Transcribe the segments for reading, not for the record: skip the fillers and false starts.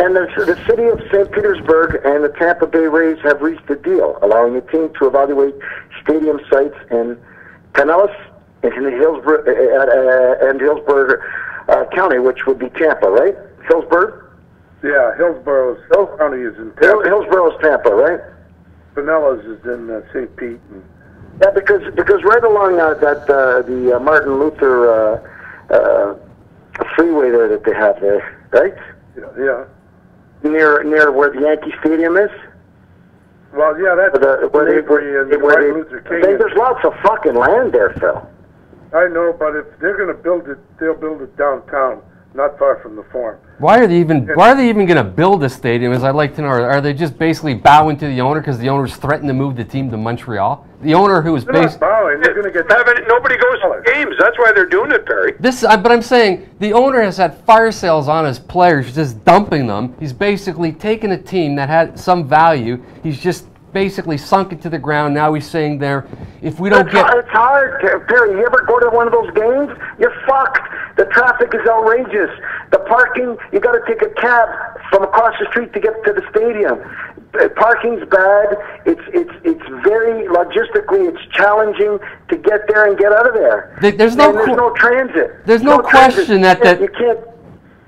And the city of St. Petersburg and the Tampa Bay Rays have reached a deal, allowing the team to evaluate stadium sites in Pinellas and Hillsborough County, which would be Tampa, right? Hillsborough? Yeah, Hillsborough County is in Tampa. Hillsborough is Tampa, right? Pinellas is in St. Pete. Yeah, because right along the Martin Luther freeway there that they have there, right? Yeah. Near where the Yankee Stadium is. Well, yeah, that's where Martin Luther King. There's lots of fucking land there, Phil. I know, but if they're going to build it, they'll build it downtown, not far from the Forum. Why are they even going to build a stadium? As I'd like to know, are they just basically bowing to the owner because the owner's threatened to move the team to Montreal? The owner who is they're not bowing. They're going to get nobody goes to games. That's why they're doing it, Perry. But I'm saying the owner has had fire sales on his players, just dumping them. He's basically taken a team that had some value. He's just basically sunk it to the ground. Now he's saying if we don't get... It's hard, Perry. You ever go to one of those games? You're fucked. The traffic is outrageous. The parking, you got to take a cab from across the street to get to the stadium. Parking's bad. It's very logistically, it's challenging to get there and get out of there. There's no transit. There's no question that you can't.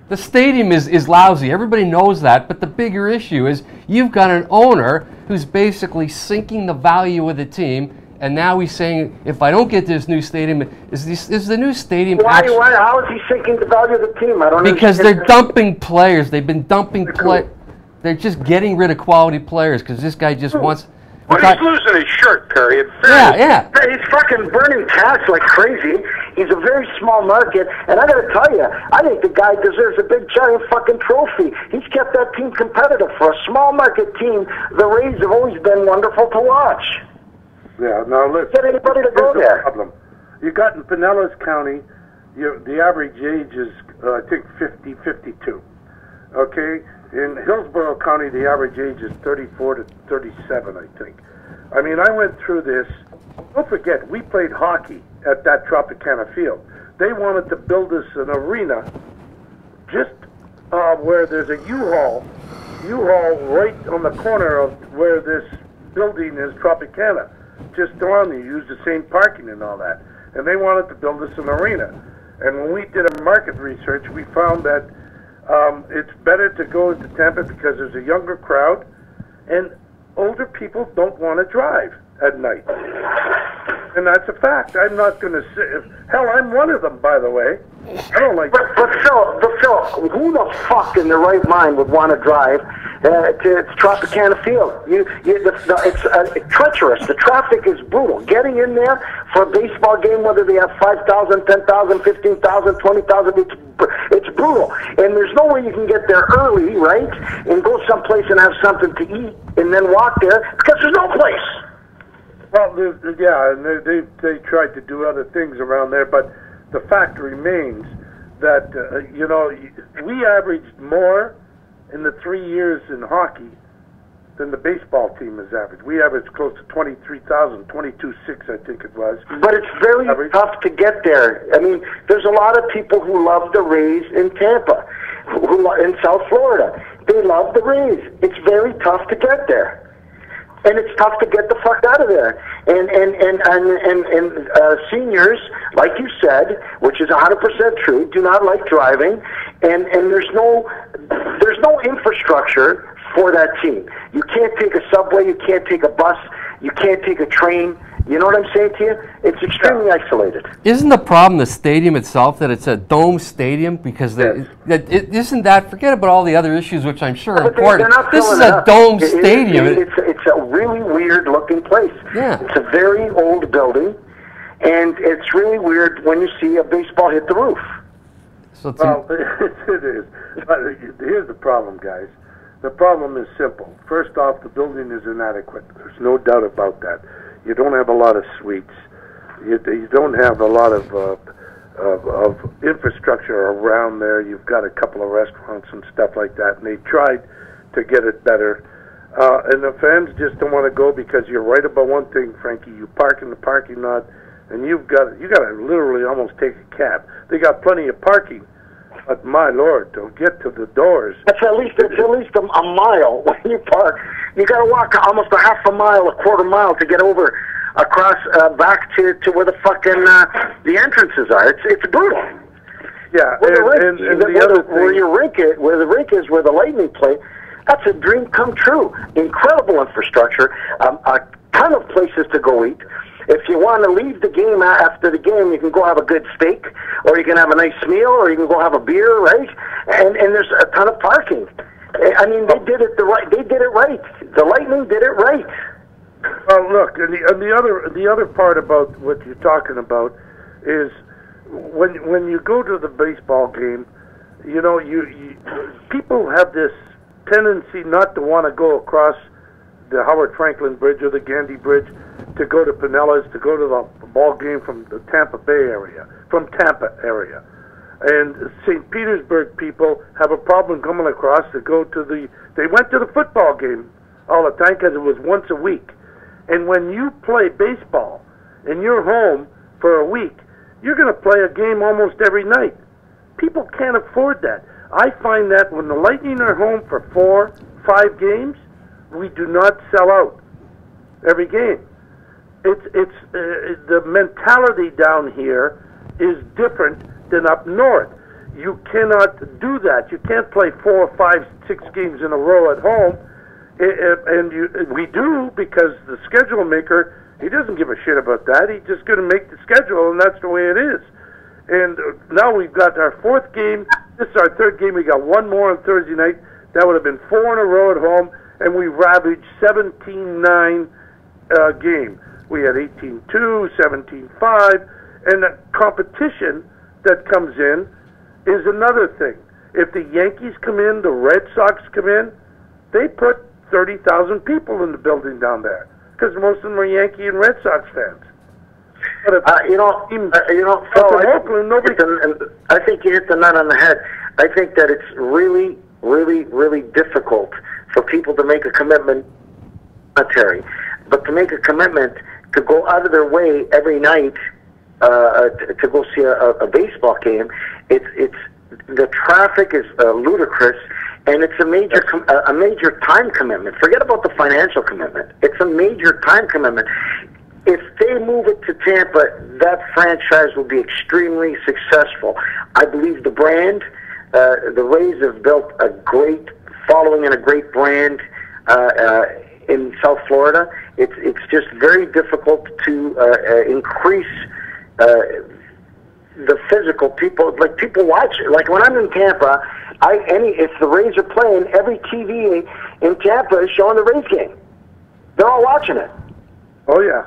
The stadium is lousy. Everybody knows that. But the bigger issue is you've got an owner who's basically sinking the value of the team, and now he's saying, if I don't get this new stadium, is the new stadium actually... How is he sinking the value of the team? I don't know. Because they're dumping players. They've been dumping players. They're just getting rid of quality players because this guy just wants... But he's losing his shirt, Perry. Yeah. He's fucking burning cash like crazy. He's a very small market, and I got to tell you, I think the guy deserves a big giant fucking trophy. He's kept that team competitive. For a small market team, the Rays have always been wonderful to watch. Yeah, now listen. Get anybody to go there. Problem. You got in Pinellas County, the average age is, I think, 52. Okay? In Hillsborough County, the average age is 34 to 37, I think. I mean, I went through this. Don't forget, we played hockey at that Tropicana field. They wanted to build us an arena just where there's a U-Haul right on the corner of where this building is, Tropicana. Just around you, use the same parking and all that. And they wanted to build us an arena. And when we did a market research, we found that it's better to go into Tampa because there's a younger crowd, and older people don't want to drive at night. And that's a fact. I'm not going to say... Hell, I'm one of them, by the way. I don't like... But Phil, who the fuck in their right mind would want to drive to Tropicana Field? It's treacherous. The traffic is brutal. Getting in there for a baseball game, whether they have 5,000, 10,000, 15,000, 20,000, it's brutal. And there's no way you can get there early, right? And go someplace and have something to eat and then walk there because there's no place. Well, yeah, and they tried to do other things around there, but the fact remains that, we averaged more in the 3 years in hockey than the baseball team has averaged. We averaged close to 23,000, 22,600, I think it was. But it's very tough to get there. I mean, there's a lot of people who love the Rays in Tampa, in South Florida. They love the Rays. It's very tough to get there. And it's tough to get the fuck out of there. And seniors, like you said, which is 100% true, do not like driving. And there's no infrastructure for that team. You can't take a subway, you can't take a bus, you can't take a train. You know what I'm saying to you? It's extremely isolated. Isn't the problem the stadium itself, that it's a dome stadium? Because forget about all the other issues, which I'm sure are important. This is a dome stadium. It's a really weird looking place. Yeah. It's a very old building, and it's really weird when you see a baseball hit the roof. Well, it is. But here's the problem, guys. The problem is simple. First off, the building is inadequate. There's no doubt about that. You don't have a lot of suites. You don't have a lot of infrastructure around there. You've got a couple of restaurants and stuff like that, and they tried to get it better. And the fans just don't want to go because you're right about one thing, Frankie. You park in the parking lot, and you got to literally almost take a cab. They got plenty of parking, But my Lord, to get to the doors. It's at least a mile when you park. You got to walk almost a half a mile, a quarter mile to get over across back to where the fucking the entrances are. It's brutal. Yeah, where the rink is, where the Lightning play. That's a dream come true. Incredible infrastructure, a ton of places to go eat. If you want to leave the game after the game, you can go have a good steak, or you can have a nice meal, or you can go have a beer, right? And there's a ton of parking. I mean, they did it right. They did it right. The Lightning did it right. Well, look, and the other part about what you're talking about is when you go to the baseball game, you know, you people have this tendency not to want to go across the Howard Franklin Bridge or the Gandhi Bridge to go to Pinellas, to go to the ball game from the Tampa Bay area, from Tampa area. And St. Petersburg people have a problem coming across to go to they went to the football game all the time because it was once a week. And when you play baseball and you're home for a week, you're going to play a game almost every night. People can't afford that. I find that when the Lightning are home for 4-5 games, we do not sell out every game. It's the mentality down here is different than up north. You cannot do that. You can't play 4, 5, 6 games in a row at home, and we do because the schedule maker, he doesn't give a shit about that. He's just going to make the schedule, and that's the way it is. And now we've got our 4th game. This is our 3rd game. We got one more on Thursday night. That would have been 4 in a row at home, and we ravaged 17-9 game. We had 18-2, 17-5, and the competition that comes in is another thing. If the Yankees come in, the Red Sox come in, they put 30,000 people in the building down there because most of them are Yankee and Red Sox fans. But Oakland, nobody. I think you hit the nut on the head. I think that it's really, really, really difficult for people to make a commitment, monetary, but to make a commitment to go out of their way every night to go see a baseball game. It's the traffic is ludicrous, and it's a major time commitment. Forget about the financial commitment. It's a major time commitment. If they move it to Tampa, that franchise will be extremely successful. I believe the brand, the Rays have built a great following and a great brand in South Florida. It's just very difficult to increase the physical people. Like people watch it. Like when I'm in Tampa, if the Rays are playing, every TV in Tampa is showing the Rays game. They're all watching it. Oh yeah.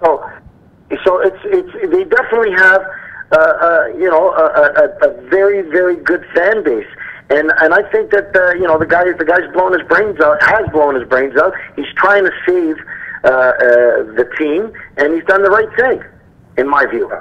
So they definitely have a very, very good fan base, and I think that the guy's blown his brains out, has blown his brains out. He's trying to save the team, and he's done the right thing, in my view.